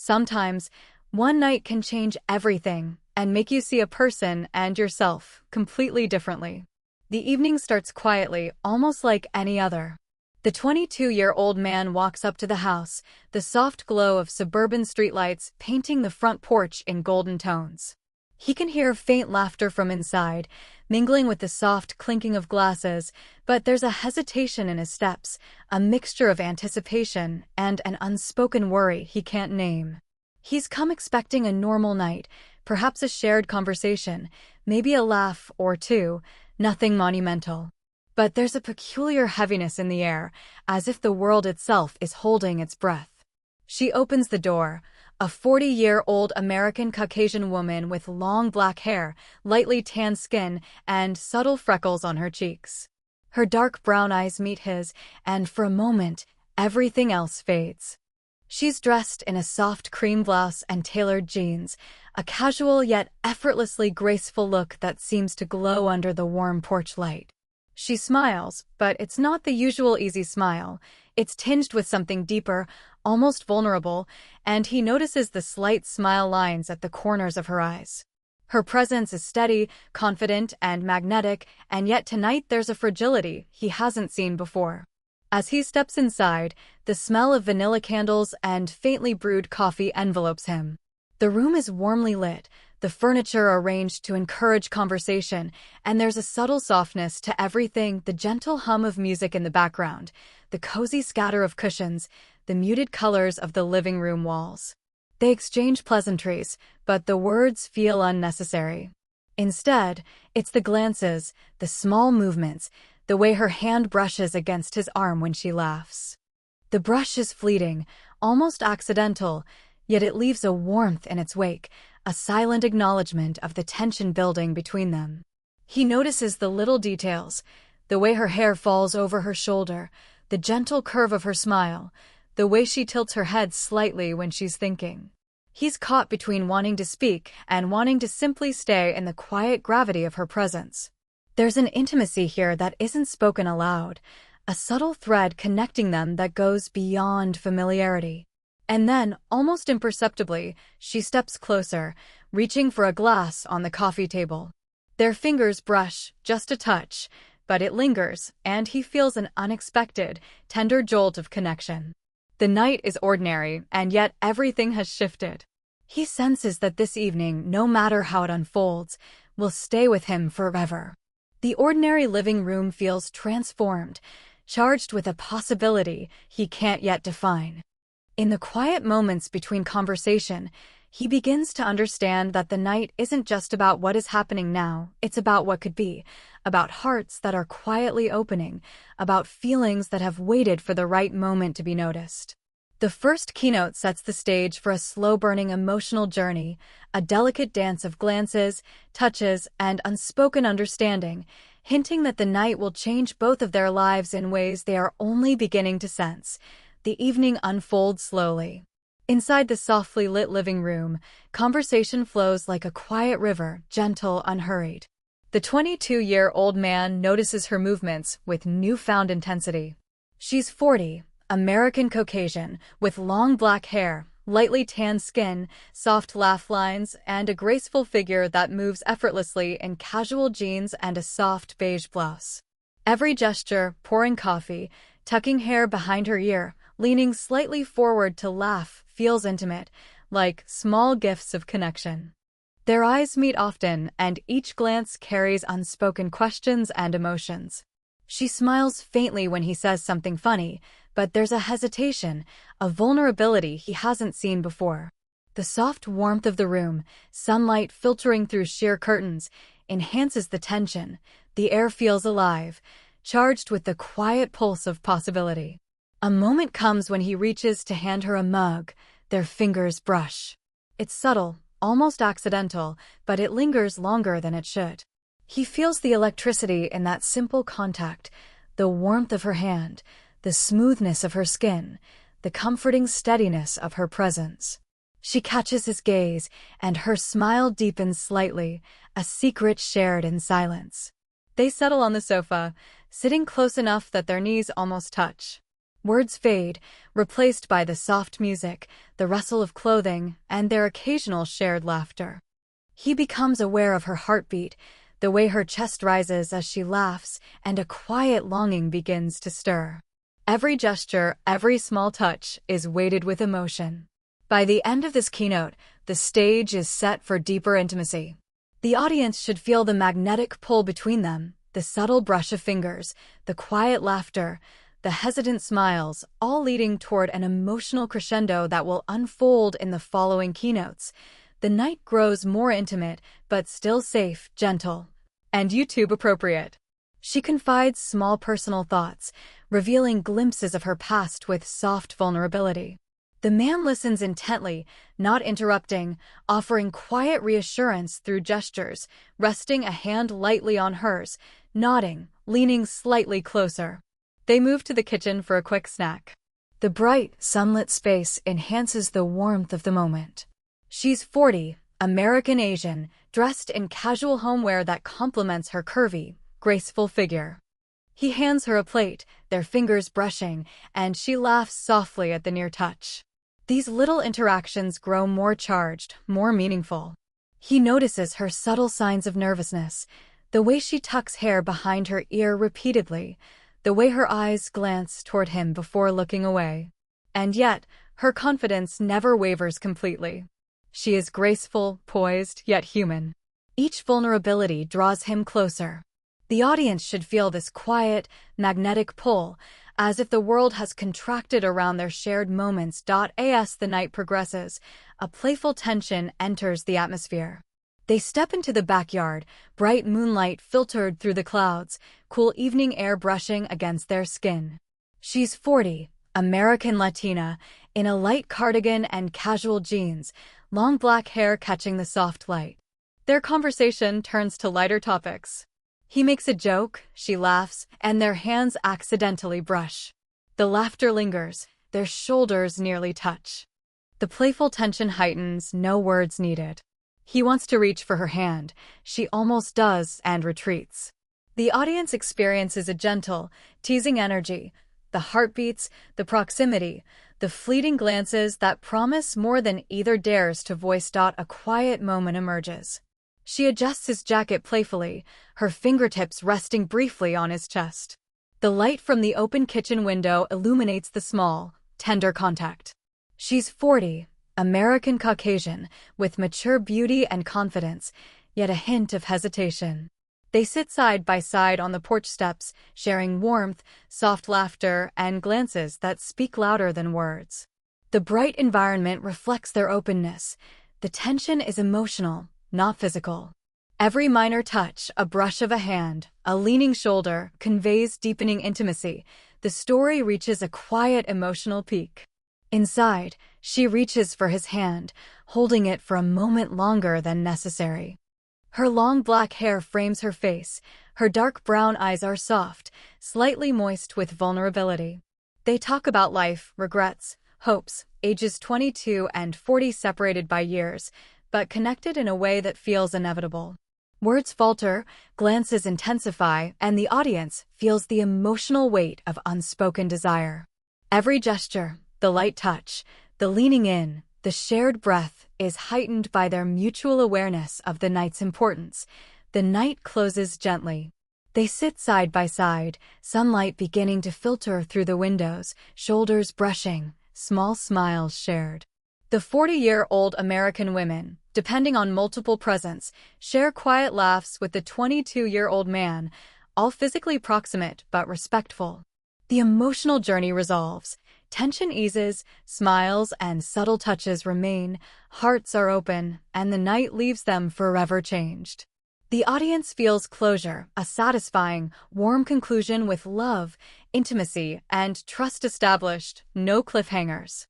Sometimes, one night can change everything and make you see a person and yourself completely differently. The evening starts quietly, almost like any other. The 22-year-old man walks up to the house, the soft glow of suburban streetlights painting the front porch in golden tones. He can hear faint laughter from inside, mingling with the soft clinking of glasses, but there's a hesitation in his steps, a mixture of anticipation and an unspoken worry he can't name. He's come expecting a normal night, perhaps a shared conversation, maybe a laugh or two, nothing monumental. But there's a peculiar heaviness in the air, as if the world itself is holding its breath. She opens the door, a 40-year-old American Caucasian woman with long black hair, lightly tanned skin, and subtle freckles on her cheeks. Her dark brown eyes meet his, and for a moment, everything else fades. She's dressed in a soft cream blouse and tailored jeans, a casual yet effortlessly graceful look that seems to glow under the warm porch light. She smiles, but it's not the usual easy smile. It's tinged with something deeper, almost vulnerable, and he notices the slight smile lines at the corners of her eyes. Her presence is steady, confident, and magnetic, and yet tonight there's a fragility he hasn't seen before. As he steps inside, the smell of vanilla candles and faintly brewed coffee envelopes him. The room is warmly lit, the furniture arranged to encourage conversation, and there's a subtle softness to everything, the gentle hum of music in the background, the cozy scatter of cushions, the muted colors of the living room walls. They exchange pleasantries, but the words feel unnecessary. Instead, it's the glances, the small movements, the way her hand brushes against his arm when she laughs. The brush is fleeting, almost accidental, yet it leaves a warmth in its wake, a silent acknowledgement of the tension building between them. He notices the little details, the way her hair falls over her shoulder, the gentle curve of her smile, the way she tilts her head slightly when she's thinking. He's caught between wanting to speak and wanting to simply stay in the quiet gravity of her presence. There's an intimacy here that isn't spoken aloud, a subtle thread connecting them that goes beyond familiarity. And then, almost imperceptibly, she steps closer, reaching for a glass on the coffee table. Their fingers brush, just a touch, but it lingers, and he feels an unexpected, tender jolt of connection. The night is ordinary, and yet everything has shifted. He senses that this evening, no matter how it unfolds, will stay with him forever. The ordinary living room feels transformed, charged with a possibility he can't yet define. In the quiet moments between conversation, he begins to understand that the night isn't just about what is happening now, it's about what could be, about hearts that are quietly opening, about feelings that have waited for the right moment to be noticed. The first keynote sets the stage for a slow-burning emotional journey, a delicate dance of glances, touches, and unspoken understanding, hinting that the night will change both of their lives in ways they are only beginning to sense. The evening unfolds slowly. Inside the softly lit living room, conversation flows like a quiet river, gentle, unhurried. The 22-year-old man notices her movements with newfound intensity. She's 40, American Caucasian, with long black hair, lightly tanned skin, soft laugh lines, and a graceful figure that moves effortlessly in casual jeans and a soft beige blouse. Every gesture, pouring coffee, tucking hair behind her ear, leaning slightly forward to laugh, feels intimate, like small gifts of connection. Their eyes meet often, and each glance carries unspoken questions and emotions. She smiles faintly when he says something funny, but there's a hesitation, a vulnerability he hasn't seen before. The soft warmth of the room, sunlight filtering through sheer curtains, enhances the tension. The air feels alive, charged with the quiet pulse of possibility. A moment comes when he reaches to hand her a mug. Their fingers brush. It's subtle, almost accidental, but it lingers longer than it should. He feels the electricity in that simple contact, the warmth of her hand, the smoothness of her skin, the comforting steadiness of her presence. She catches his gaze, and her smile deepens slightly, a secret shared in silence. They settle on the sofa, sitting close enough that their knees almost touch. Words fade, replaced by the soft music, the rustle of clothing, and their occasional shared laughter. He becomes aware of her heartbeat, the way her chest rises as she laughs, and a quiet longing begins to stir. Every gesture, every small touch is weighted with emotion. By the end of this keynote, the stage is set for deeper intimacy. The audience should feel the magnetic pull between them, the subtle brush of fingers, the quiet laughter, the hesitant smiles, all leading toward an emotional crescendo that will unfold in the following keynotes. The night grows more intimate, but still safe, gentle, and YouTube appropriate. She confides small personal thoughts, revealing glimpses of her past with soft vulnerability. The man listens intently, not interrupting, offering quiet reassurance through gestures, resting a hand lightly on hers, nodding, leaning slightly closer. They move to the kitchen for a quick snack. The bright, sunlit space enhances the warmth of the moment. She's 40, American Asian, dressed in casual homeware that complements her curvy, graceful figure. He hands her a plate, their fingers brushing, and she laughs softly at the near touch. These little interactions grow more charged, more meaningful. He notices her subtle signs of nervousness, the way she tucks hair behind her ear repeatedly, the way her eyes glance toward him before looking away. And yet, her confidence never wavers completely. She is graceful, poised, yet human. Each vulnerability draws him closer. The audience should feel this quiet, magnetic pull, as if the world has contracted around their shared moments. As the night progresses, a playful tension enters the atmosphere. They step into the backyard, bright moonlight filtered through the clouds, cool evening air brushing against their skin. She's 40, American Latina, in a light cardigan and casual jeans, long black hair catching the soft light. Their conversation turns to lighter topics. He makes a joke, she laughs, and their hands accidentally brush. The laughter lingers, their shoulders nearly touch. The playful tension heightens, no words needed. He wants to reach for her hand, she almost does and retreats. The audience experiences a gentle, teasing energy, the heartbeats, the proximity, the fleeting glances that promise more than either dares to voice. A quiet moment emerges. She adjusts his jacket playfully, her fingertips resting briefly on his chest. The light from the open kitchen window illuminates the small, tender contact. She's 40, American Caucasian, with mature beauty and confidence, yet a hint of hesitation. They sit side by side on the porch steps, sharing warmth, soft laughter, and glances that speak louder than words. The bright environment reflects their openness. The tension is emotional, not physical. Every minor touch, a brush of a hand, a leaning shoulder, conveys deepening intimacy. The story reaches a quiet emotional peak. Inside, she reaches for his hand, holding it for a moment longer than necessary. Her long black hair frames her face. Her dark brown eyes are soft, slightly moist with vulnerability. They talk about life, regrets, hopes, ages 22 and 40 separated by years, but connected in a way that feels inevitable. Words falter, glances intensify, and the audience feels the emotional weight of unspoken desire. Every gesture, the light touch, the leaning in, the shared breath is heightened by their mutual awareness of the night's importance. The night closes gently. They sit side by side, sunlight beginning to filter through the windows, shoulders brushing, small smiles shared. The 40-year-old American women, depending on multiple presents, share quiet laughs with the 22-year-old man, all physically proximate but respectful. The emotional journey resolves. Tension eases, smiles and subtle touches remain, hearts are open, and the night leaves them forever changed. The audience feels closure, a satisfying, warm conclusion with love, intimacy, and trust established, no cliffhangers.